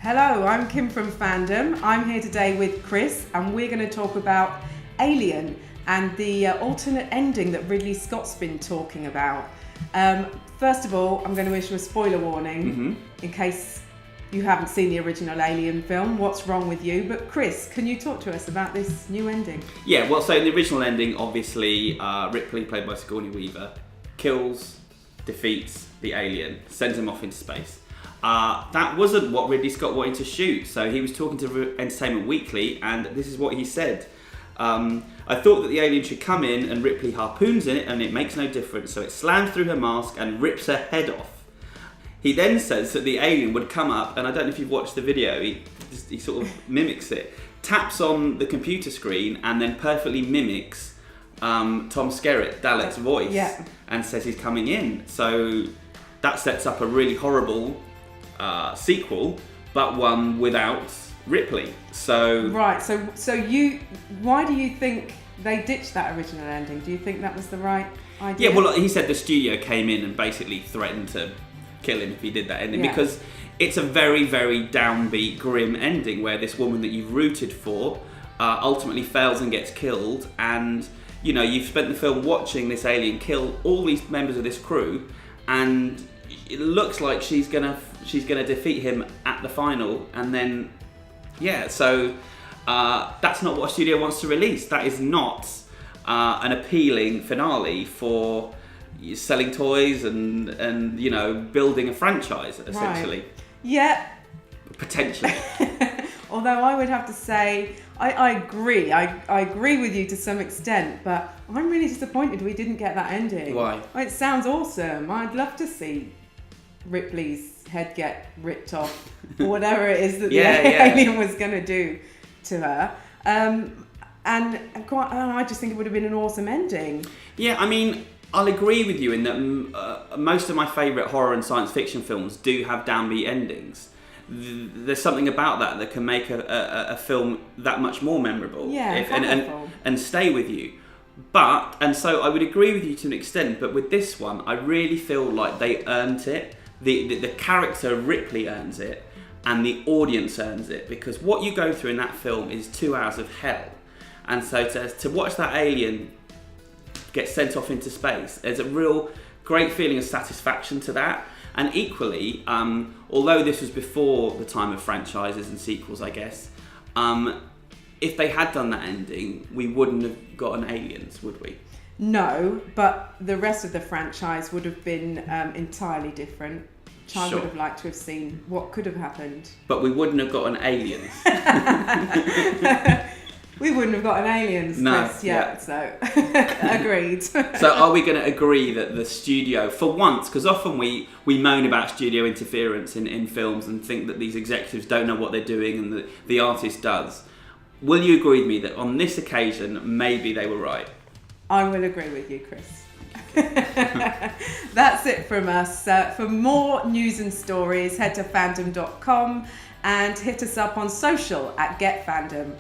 Hello, I'm Kim from Fandom. I'm here today with Chris and we're going to talk about Alien and the alternate ending that Ridley Scott's been talking about. First of all, I'm going to issue a spoiler warning in case you haven't seen the original Alien film. What's wrong with you? But Chris, can you talk to us about this new ending? Yeah, well, so in the original ending, obviously, Ripley, played by Sigourney Weaver, kills, defeats the alien, sends him off into space. That wasn't what Ridley Scott wanted to shoot. So he was talking to Entertainment Weekly, and this is what he said. I thought that the alien should come in and Ripley harpoons in it, and it makes no difference. So it slams through her mask and rips her head off. He then says that the alien would come up, and I don't know if you've watched the video, he sort of mimics it, taps on the computer screen and then perfectly mimics Tom Skerritt, Dalek's voice, and says he's coming in. So that sets up a really horrible sequel, but one without Ripley. So right. So you, why do you think they ditched that original ending? Do you think that was the right idea? Yeah. Well, he said the studio came in and basically threatened to kill him if he did that ending, because it's a very, very downbeat, grim ending where this woman that you've rooted for ultimately fails and gets killed, and you know you've spent the film watching this alien kill all these members of this crew, and it looks like she's gonna defeat him at the final, and then so that's not what a studio wants to release. That is not an appealing finale for selling toys and you know building a franchise essentially. Right. Yeah. Potentially. Although I would have to say I agree. I agree with you to some extent, but I'm really disappointed we didn't get that ending. Why? It sounds awesome. I'd love to see Ripley's head get ripped off, or whatever it is that the alien was going to do to her. And I just think it would have been an awesome ending. Yeah, I mean, I'll agree with you in that most of my favourite horror and science fiction films do have downbeat endings. There's something about that can make a film that much more memorable, and stay with you. And so I would agree with you to an extent, but with this one, I really feel like they earned it. The character Ripley earns it, and the audience earns it, because what you go through in that film is 2 hours of hell. And so to watch that alien get sent off into space, there's a real great feeling of satisfaction to that. And equally, although this was before the time of franchises and sequels, I guess, if they had done that ending, we wouldn't have gotten Aliens, would we? No, but the rest of the franchise would have been entirely different. I would have liked to have seen what could have happened. But we wouldn't have gotten Aliens. We wouldn't have gotten Aliens, Chris, so agreed. So are we going to agree that the studio, for once, because often we moan about studio interference in films and think that these executives don't know what they're doing and the artist does. Will you agree with me that on this occasion, maybe they were right? I will agree with you, Chris. That's it from us. For more news and stories, head to fandom.com and hit us up on social @GetFandom.